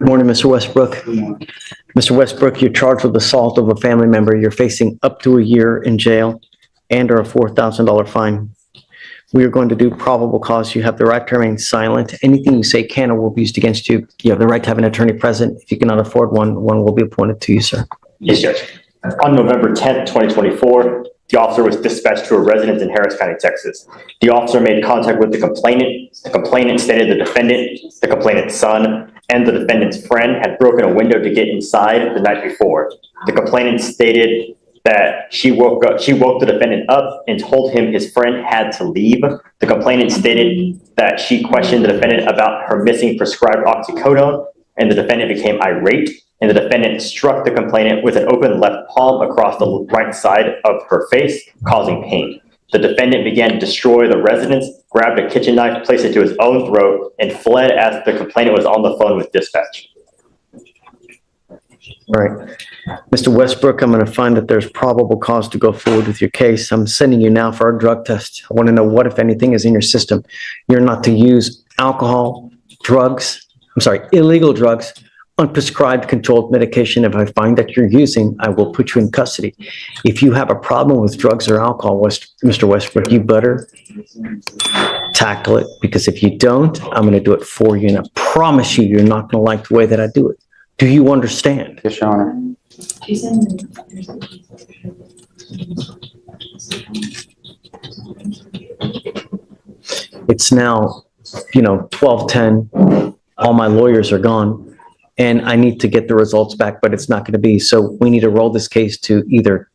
Morning, Mr. Westbrook. Mr. Westbrook, you're charged with assault of a family member. You're facing up to a year in jail and or a $4,000 fine. We are going to do probable cause. You have the right to remain silent. Anything you say can or will be used against you. You have the right to have an attorney present. If you cannot afford one, one will be appointed to you, sir. Yes, Judge. On November 10th, 2024, the officer was dispatched to a residence in Harris County, Texas. The officer made contact with the complainant. The complainant stated the defendant, the complainant's son, and the defendant's friend had broken a window to get inside the night before. The complainant stated that she woke the defendant up and told him his friend had to leave. The complainant stated that she questioned the defendant about her missing prescribed oxycodone, and the defendant became irate, and the defendant struck the complainant with an open left palm across the right side of her face, causing pain. The defendant began to destroy the residence, grabbed a kitchen knife, placed it to his own throat, and fled as the complainant was on the phone with dispatch. All right. Mr. Westbrook, I'm going to find that there's probable cause to go forward with your case. I'm sending you now for a drug test. I want to know what, if anything, is in your system. You're not to use alcohol, illegal drugs, unprescribed controlled medication. If I find that you're using, I will put you in custody. If you have a problem with drugs or alcohol, Mr. Westbrook, you better tackle it, because if you don't, I'm going to do it for you. And I promise you're not going to like the way that I do it. Do you understand? Yes, Your Honor. It's now, 12:10. All my lawyers are gone and I need to get the results back, but it's not going to be. So we need to roll this case to either,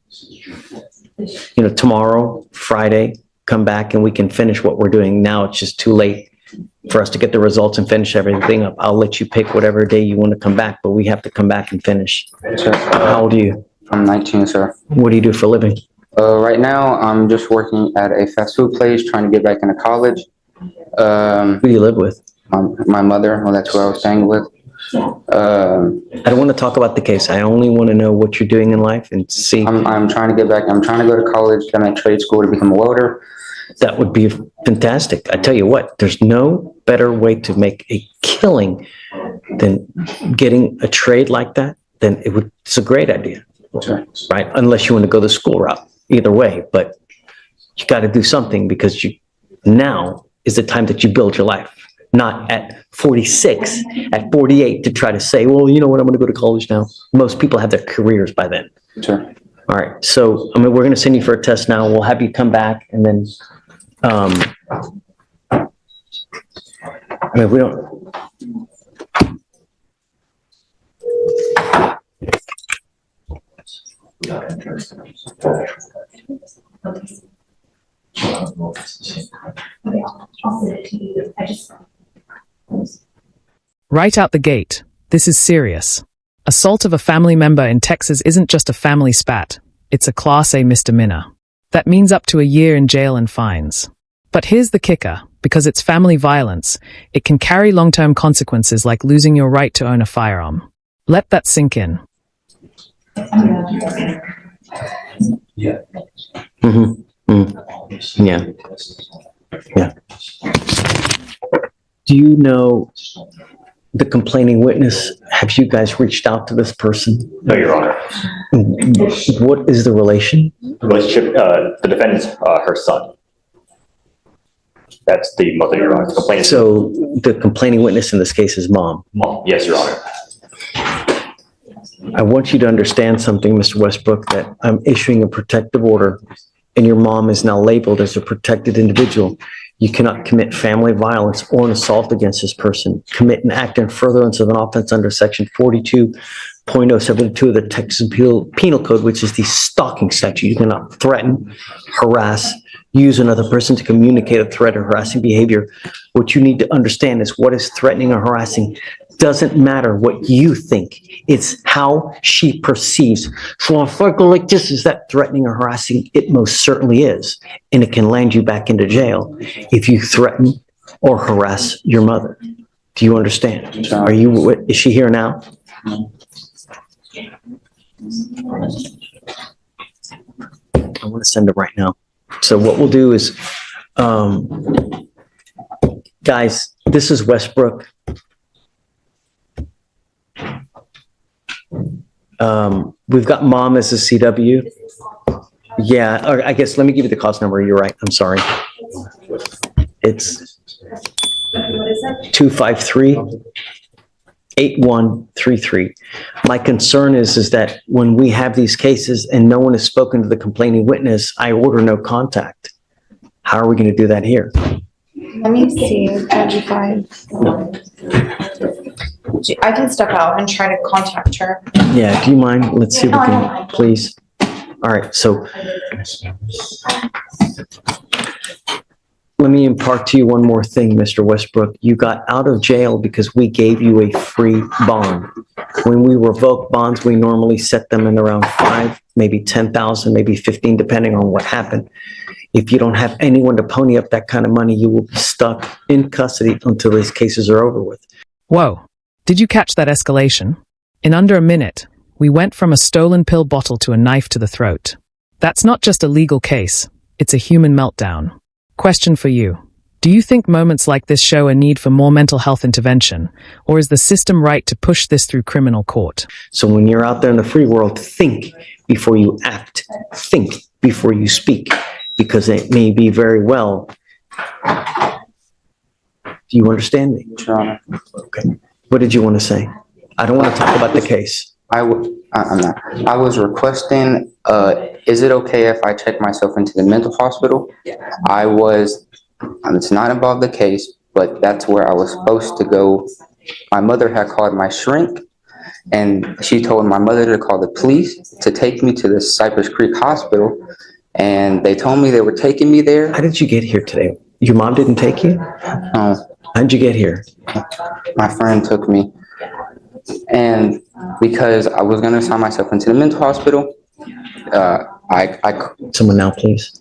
tomorrow, Friday, come back and we can finish what we're doing. Now it's just too late for us to get the results and finish everything up. I'll let you pick whatever day you want to come back, but we have to come back and finish. Sir, How old are you? I'm 19, sir. What do you do for a living? Right now, I'm just working at a fast food place, trying to get back into college. Who do you live with? My mother, well, that's who I was staying with. I don't want to talk about the case. I only want to know what you're doing in life and see. I'm trying to get back. I'm trying to go to college, get my trade school to become a welder. That would be fantastic. I tell you what, there's no better way to make a killing than getting a trade like that. It's a great idea, Sure. right? Unless you want to go the school route. Either way, but you got to do something, because now is the time that you build your life, not at 46, at 48 to try to say, well, you know what, I'm going to go to college now. Most people have their careers by then. Sure. All right. So, we're going to send you for a test now. We'll have you come back and then, we don't. Right out the gate, this is serious. Assault of a family member in Texas isn't just a family spat, it's a Class A misdemeanor. That means up to a year in jail and fines. But here's the kicker, because it's family violence, it can carry long-term consequences like losing your right to own a firearm. Let that sink in. Yeah. Yeah. Do you know the complaining witness? Have you guys reached out to this person? No, Your Honor. What is the relation? The relationship, the defendant's her son. That's the mother, Your Honor. The complainant. So the complaining witness in this case is mom. Mom. Yes, Your Honor. I want you to understand something, Mr. Westbrook, that I'm issuing a protective order and your mom is now labeled as a protected individual. You cannot commit family violence or an assault against this person, commit an act in furtherance of an offense under section 42.072 of the Texas Penal Code, which is the stalking statute. You cannot threaten, harass, use another person to communicate a threat or harassing behavior. What you need to understand is what is threatening or harassing doesn't matter what you think. It's how she perceives. So if I go like this, is that threatening or harassing? It most certainly is. And it can land you back into jail if you threaten or harass your mother. Do you understand? Is she here now? I want to send her right now. So what we'll do is, guys, this is Westbrook. We've got mom as a CW. Yeah, or I guess, let me give you the cost number. You're right. I'm sorry. It's 253-8133. My concern is that when we have these cases and no one has spoken to the complaining witness, I order no contact. How are we going to do that here? Let me see, Judge, if I can step out and try to contact her. Yeah, do you mind? Let's see if we No, I don't can, mind. please. All right, so let me impart to you one more thing, Mr. Westbrook. You got out of jail because we gave you a free bond. When we revoke bonds, we normally set them in around 5, maybe 10,000, maybe 15, depending on what happened. If you don't have anyone to pony up that kind of money, you will be stuck in custody until these cases are over with. Whoa. Did you catch that escalation? In under a minute, we went from a stolen pill bottle to a knife to the throat. That's not just a legal case, it's a human meltdown. Question for you. Do you think moments like this show a need for more mental health intervention, or is the system right to push this through criminal court? So when you're out there in the free world, think before you act. Think before you speak, because it may be very well. Do you understand me? Your Honor. Okay. What did you want to say? I don't want to talk about the case. I'm not. I was requesting, is it okay if I check myself into the mental hospital? It's not about the case, but that's where I was supposed to go. My mother had called my shrink, and she told my mother to call the police to take me to the Cypress Creek Hospital, and they told me they were taking me there. How did you get here today? Your mom didn't take you? How'd you get here? My friend took me, and because I was going to sign myself into the mental hospital, Someone now, please.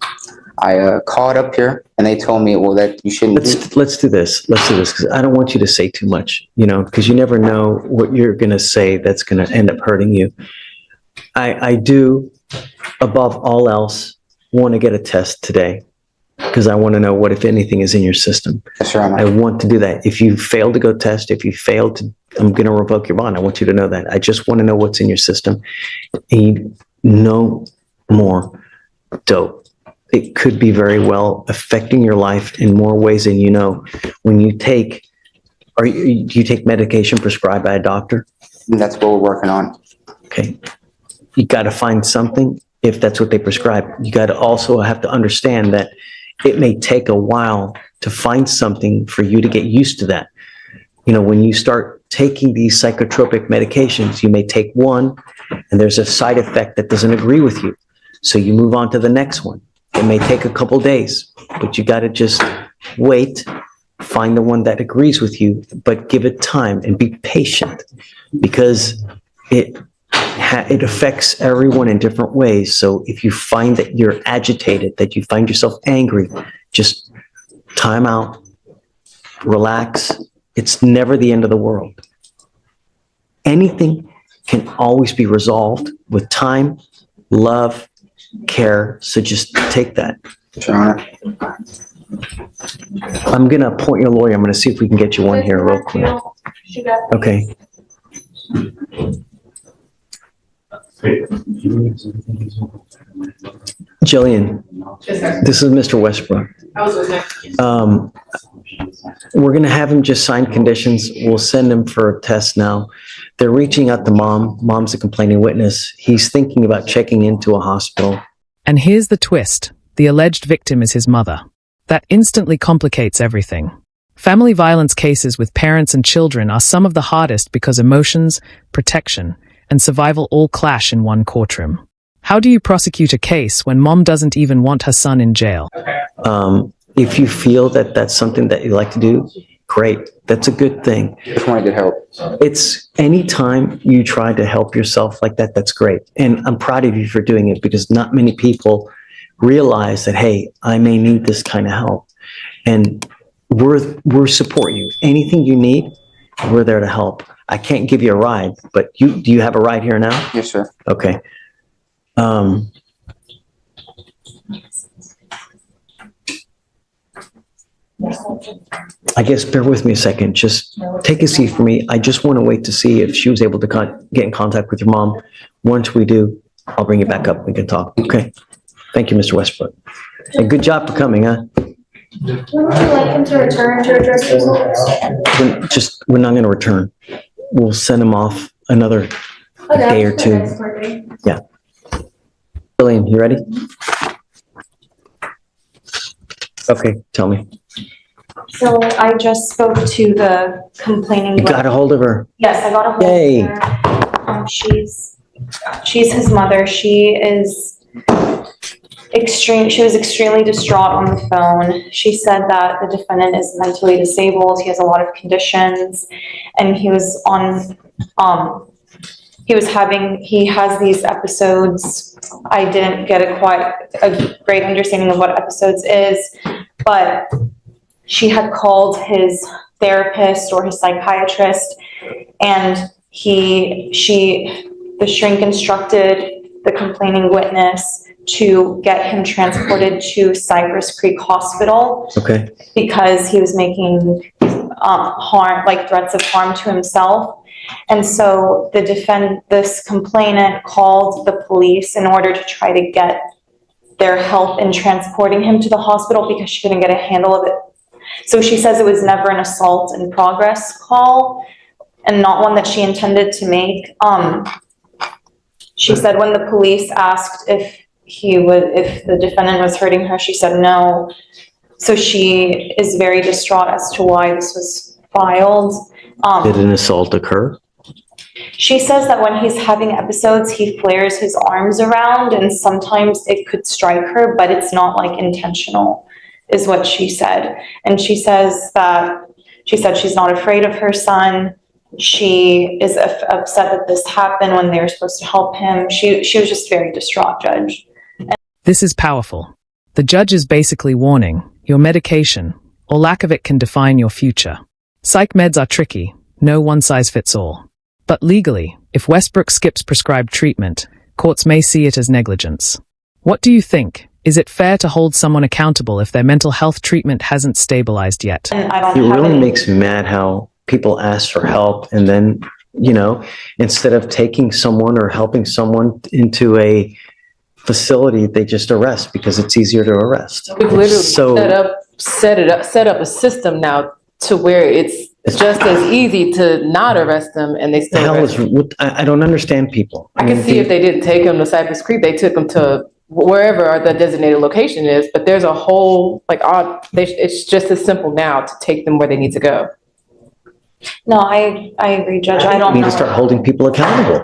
I called up here, and they told me, well, that you shouldn't do. Let's do this. Let's do this, because I don't want you to say too much, because you never know what you're going to say that's going to end up hurting you. I do, above all else, want to get a test today, because I want to know what, if anything, is in your system. Yes, Your Honor. I want to do that. If you fail to go test, if you fail to, I'm going to revoke your bond. I want you to know that. I just want to know what's in your system. And no more dope. It could be very well affecting your life in more ways than you know. When you take, do you take medication prescribed by a doctor? And that's what we're working on. Okay. You got to find something if that's what they prescribe. You got to also have to understand that it may take a while to find something for you to get used to that. When you start taking these psychotropic medications, you may take one and there's a side effect that doesn't agree with you. So you move on to the next one. It may take a couple days, but you got to just wait, find the one that agrees with you, but give it time and be patient, because it affects everyone in different ways. So if you find that you're agitated, that you find yourself angry, just time out, relax. It's never the end of the world. Anything can always be resolved with time, love, care. So just take that. Your Honor. I'm going to appoint your lawyer. I'm going to see if we can get you one here real quick. Okay. Jillian, this is Mr. Westbrook. We're going to have him just sign conditions. We'll send him for a test now. They're reaching out to mom. Mom's a complaining witness. He's thinking about checking into a hospital. And here's the twist. The alleged victim is his mother. That instantly complicates everything. Family violence cases with parents and children are some of the hardest because emotions, protection, and survival all clash in one courtroom. How do you prosecute a case when mom doesn't even want her son in jail? If you feel that that's something that you like to do, great. That's a good thing. Just want to get help. It's anytime you try to help yourself like that, that's great. And I'm proud of you for doing it, because not many people realize that, hey, I may need this kind of help. And we're support you. Anything you need, we're there to help. I can't give you a ride, but do you have a ride here now? Yes, sir. Okay. I guess bear with me a second. Just take a seat for me. I just want to wait to see if she was able to get in contact with your mom. Once we do, I'll bring you back up. We can talk. Okay. Thank you, Mr. Westbrook. And good job for coming, huh? Would you like him to return to address results? We're not going to return. We'll send him off another day or two. Yeah. Lillian, you ready? Okay, tell me. So I just spoke to the complaining. You got a hold of her? Yes, I got a hold Yay. of her. She's his mother. She was extremely distraught on the phone. She said that the defendant is mentally disabled. He has a lot of conditions, and he has these episodes. I didn't get quite a great understanding of what episodes is, but she had called his therapist or his psychiatrist, and the shrink instructed the complaining witness to get him transported to Cypress Creek Hospital Okay. because he was making harm, like threats of harm to himself. And so this complainant called the police in order to try to get their help in transporting him to the hospital because she couldn't get a handle of it. So she says it was never an assault in progress call and not one that she intended to make. She said when the police asked if the defendant was hurting her, she said no. So she is very distraught as to why this was filed. Did an assault occur? She says that when he's having episodes, he flares his arms around and sometimes it could strike her, but it's not like intentional, is what she said. And she said she's not afraid of her son. She is upset that this happened when they were supposed to help him. She was just very distraught, Judge. This is powerful. The judge is basically warning, your medication, or lack of it, can define your future. Psych meds are tricky, no one size fits all. But legally, if Westbrook skips prescribed treatment, courts may see it as negligence. What do you think? Is it fair to hold someone accountable if their mental health treatment hasn't stabilized yet? And I don't It have really any- makes me mad how people ask for help and then, instead of taking someone or helping someone into a facility, they just arrest because it's easier to arrest. We've literally So- set up a system now to where it's just as easy to not arrest them and they The still hell arrest is, them. I don't understand people. I can see if they didn't take them to Cypress Creek, they took them to wherever the designated location is, but there's a whole, it's just as simple now to take them where they need to go. No, I agree, Judge. I don't We know. need to start holding people accountable.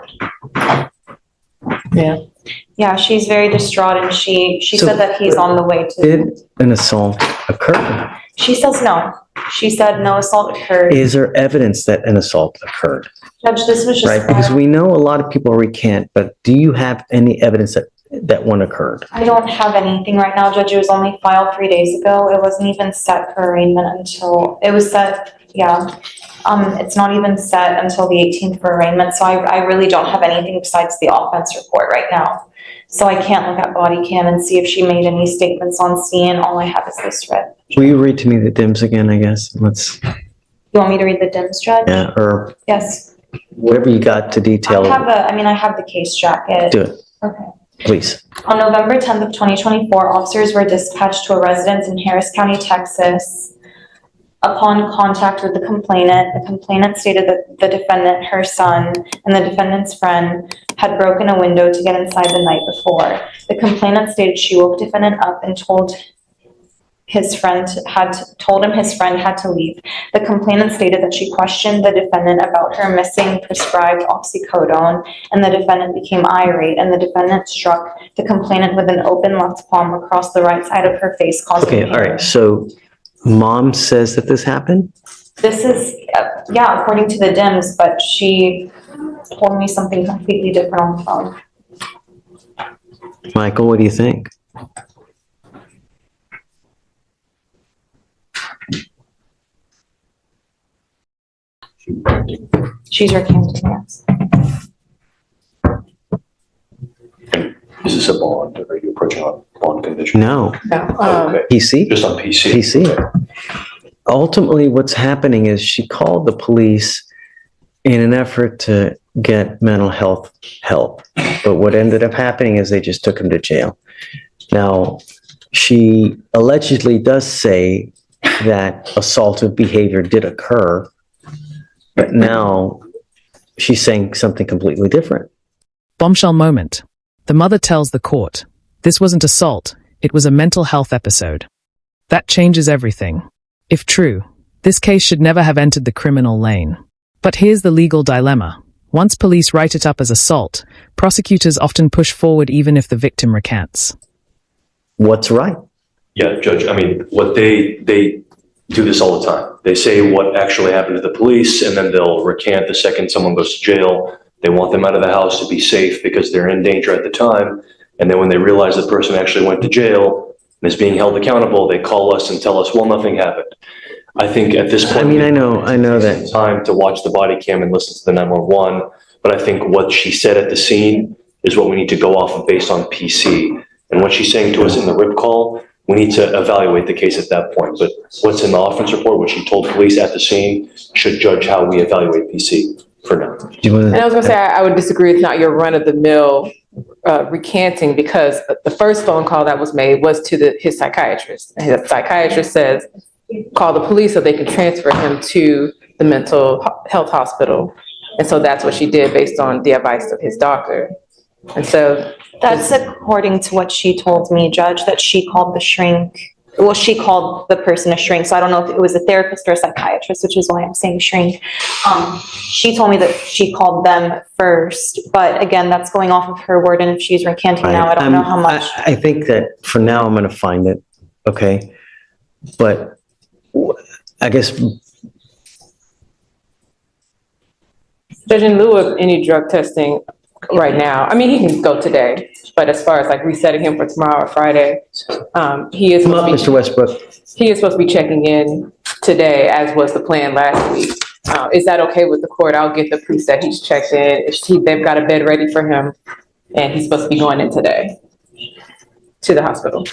Yeah. Yeah, she's very distraught and she So- said that he's on the way to. Did an assault occur? She says no. She said no assault occurred. Is there evidence that an assault occurred? Judge, this was just. Right? Because we know a lot of people recant, but do you have any evidence that one occurred? I don't have anything right now, Judge. It was only filed 3 days ago. It wasn't even set for arraignment until, it was set, yeah. It's not even set until the 18th for arraignment, so I really don't have anything besides the offense report right now. So I can't look at body cam and see if she made any statements on scene. All I have is this read. Will you read to me the DIMS again, I guess? You want me to read the DIMS, Judge? Yeah, or Yes. whatever you got to detail. I have the case jacket. Do it, Okay. please. On November 10th of 2024, officers were dispatched to a residence in Harris County, Texas. Upon contact with the complainant stated that the defendant, her son, and the defendant's friend had broken a window to get inside the night before. The complainant stated she woke defendant up and told him his friend had to leave. The complainant stated that she questioned the defendant about her missing prescribed oxycodone, and the defendant became irate, and the defendant struck the complainant with an open left palm across the right side of her face, causing Okay, all right, so mom says that this happened? This is, yeah, according to the DIMS, but she told me something completely different on the phone. Michael, what do you think? She's recanted, yes. Is this a bond? Are you approaching on bond condition? No, No. Okay, PC? just on PC. PC. Ultimately, what's happening is she called the police in an effort to get mental health help. But what ended up happening is they just took him to jail. Now, she allegedly does say that assaultive behavior did occur, but now she's saying something completely different. Bombshell moment. The mother tells the court, this wasn't assault, it was a mental health episode. That changes everything. If true, this case should never have entered the criminal lane. But here's the legal dilemma. Once police write it up as assault, prosecutors often push forward even if the victim recants. What's right? Yeah, Judge, I mean, what they do this all the time. They say what actually happened to the police, and then they'll recant the second someone goes to jail. They want them out of the house to be safe because they're in danger at the time. And then when they realize the person actually went to jail and is being held accountable, they call us and tell us, well, nothing happened. I think at this point, I mean, I know that. time to watch the body cam and listen to the 911, but I think what she said at the scene is what we need to go off of based on PC. And what she's saying to us in the RIP call, we need to evaluate the case at that point. But what's in the offense report, what she told police at the scene, should judge how we evaluate PC for now. And I was gonna say, I would disagree. It's not your run-of-the-mill recanting, because the first phone call that was made was to his psychiatrist. And his psychiatrist says, call the police so they can transfer him to the mental health hospital. And so that's what she did based on the advice of his doctor. And so That's according to what she told me, Judge, that she called the shrink. Well, she called the person a shrink. So I don't know if it was a therapist or a psychiatrist, which is why I'm saying shrink. She told me that she called them first, but again, that's going off of her word. And if she's recanting now, I don't know how much. I think that for now, I'm going to find it. Okay. But I guess Judge, in lieu of any drug testing right now, I mean, he can go today, but as far as like resetting him for tomorrow or Friday, he is come up, supposed to Mr. Westbrook. he is supposed to be checking in today, as was the plan last week. Is that okay with the court? I'll get the proof that he's checked in. They've got a bed ready for him, and he's supposed to be going in today to the hospital.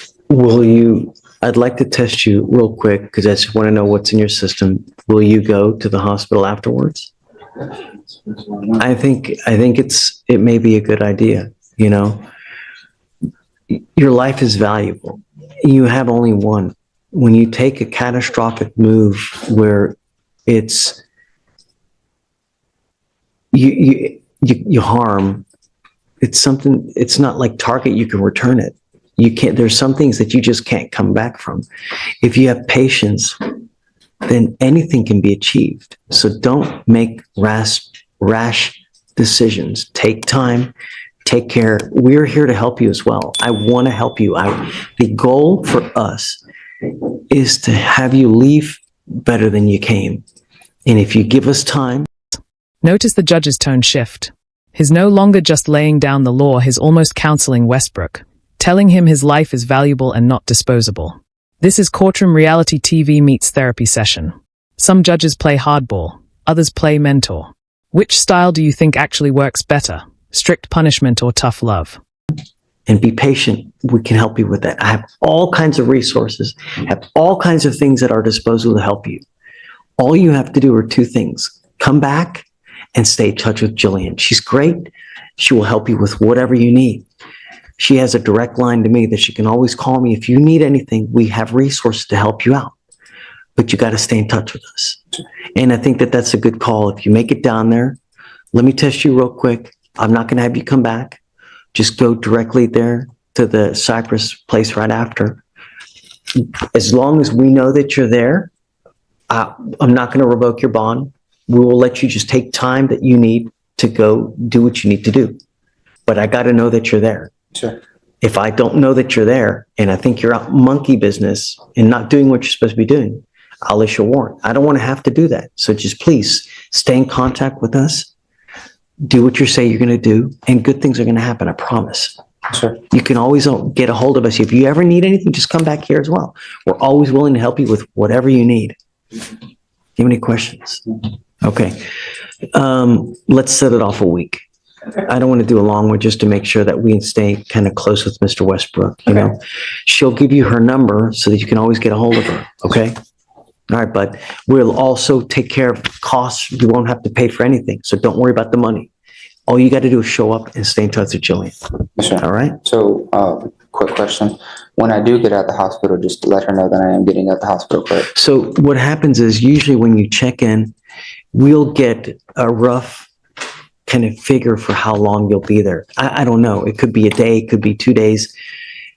I'd like to test you real quick because I just want to know what's in your system. Will you go to the hospital afterwards? I think it may be a good idea. You know, your life is valuable. You have only one. When you take a catastrophic move where it's you harm, it's something. It's not like Target. You can return it. You can't. There's some things that you just can't come back from. If you have patience, then anything can be achieved. So don't make rash decisions. Take time, take care. We're here to help you as well. I want to help you. The goal for us is to have you leave better than you came. And if you give us time. Notice the judge's tone shift. He's no longer just laying down the law, he's almost counseling Westbrook, telling him his life is valuable and not disposable. This is courtroom reality TV meets therapy session. Some judges play hardball, others play mentor. Which style do you think actually works better? Strict punishment or tough love? And be patient. We can help you with that. I have all kinds of resources, have all kinds of things at our disposal to help you. All you have to do are two things. Come back and stay in touch with Jillian. She's great. She will help you with whatever you need. She has a direct line to me that she can always call me. If you need anything, we have resources to help you out. But you got to stay in touch with us. And I think that that's a good call. If you make it down there, let me test you real quick. I'm not going to have you come back. Just go directly there to the Cypress place right after. As long as we know that you're there, I'm not going to revoke your bond. We will let you just take time that you need to go do what you need to do. But I got to know that you're there. Sure. If I don't know that you're there and I think you're out monkey business and not doing what you're supposed to be doing, I'll issue a warrant. I don't want to have to do that. So just please stay in contact with us. Do what you say you're going to do, and good things are going to happen. I promise. Sure. You can always get a hold of us. If you ever need anything, just come back here as well. We're always willing to help you with whatever you need. Do you have any questions? Okay. Let's set it off a week. I don't want to do a long one just to make sure that we stay kind of close with Mr. Westbrook. You know, she'll give you her number so that you can always get a hold of her. Okay. All right. But we'll also take care of costs. You won't have to pay for anything. So don't worry about the money. All you got to do is show up and stay in touch with Jillian. Yes, sir. All right? So, quick question. When I do get out of the hospital, just to let her know that I am getting out of the hospital, correct? So what happens is usually when you check in, we'll get a rough kind of figure for how long you'll be there. I don't know. It could be a day, it could be 2 days.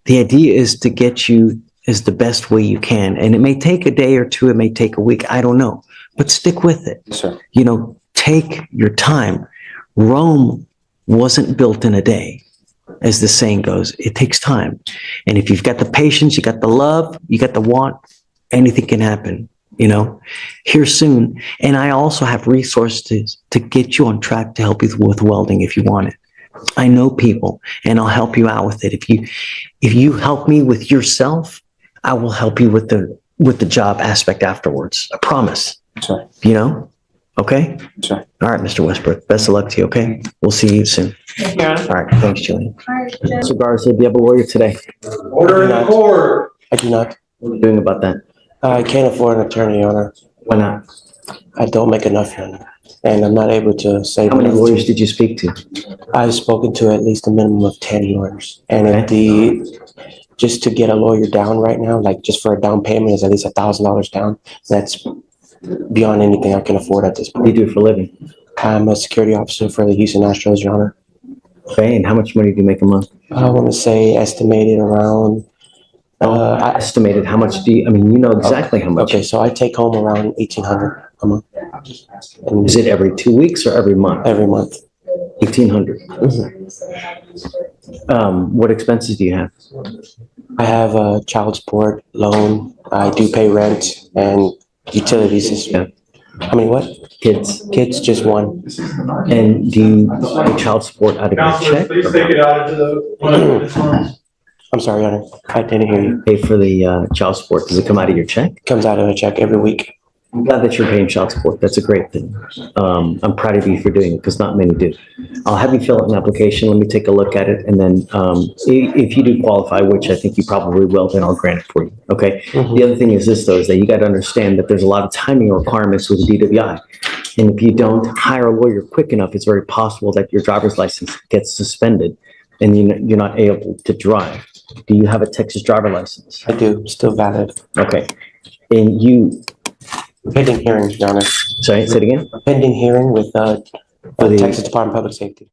The idea is to get you as the best way you can. And it may take a day or two, it may take a week. I don't know. But stick with it. Yes, sir. You know, take your time. Rome wasn't built in a day, as the saying goes. It takes time. And if you've got the patience, you got the love, you got the want, anything can happen, you know, here soon. And I also have resources to get you on track to help you with welding if you want it. I know people and I'll help you out with it. If you help me with yourself, I will help you with the job aspect afterwards. I promise. Sure. You know? Okay? Sure. All right, Mr. Westbrook. Best of luck to you, okay? We'll see you soon. Yeah. All right, thanks, Jillian. Mr. Garza, do you have a lawyer today? Order in the court. I do not. What are you doing about that? I can't afford an attorney, Your Honor. Why not? I don't make enough, Your Honor. And I'm not able to save. How many enough lawyers did you speak to? I've spoken to at least a minimum of 10 lawyers. And just to get a lawyer down right now, like just for a down payment is at least $1,000 down. That's beyond anything I can afford at this What do you point. do for a living? I'm a security officer for the Houston Astros, Your Honor. Okay, and how much money do you make a month? I want to say estimated around, Estimated, how much do you, I mean, you know exactly how much. okay, so I take home around 1,800 a month. And Is it every 2 weeks or every month? every month. 1,800. What expenses do you have? I have a child support loan. I do pay rent and utilities. Yeah. How many what? Kids? Kids, just one. And do you pay child support out of your Counselors, check? please or take it out into the. I'm sorry, Your Honor. I didn't hear you. Pay for the child support? Does it come out of your check? Comes out of a check every week. I'm glad that you're paying child support. That's a great thing. I'm proud of you for doing it because not many do. I'll have you fill out an application. Let me take a look at it. And then if you do qualify, which I think you probably will, then I'll grant it for you. Okay. The other thing is this, though, is that you got to understand that there's a lot of timing requirements with the DWI. And if you don't hire a lawyer quick enough, it's very possible that your driver's license gets suspended and you're not able to drive. Do you have a Texas driver license? I do, still valid. Okay. And you, Pending hearing, Your Honor. sorry, say it again? Pending hearing with For the- Texas Department of Public Safety.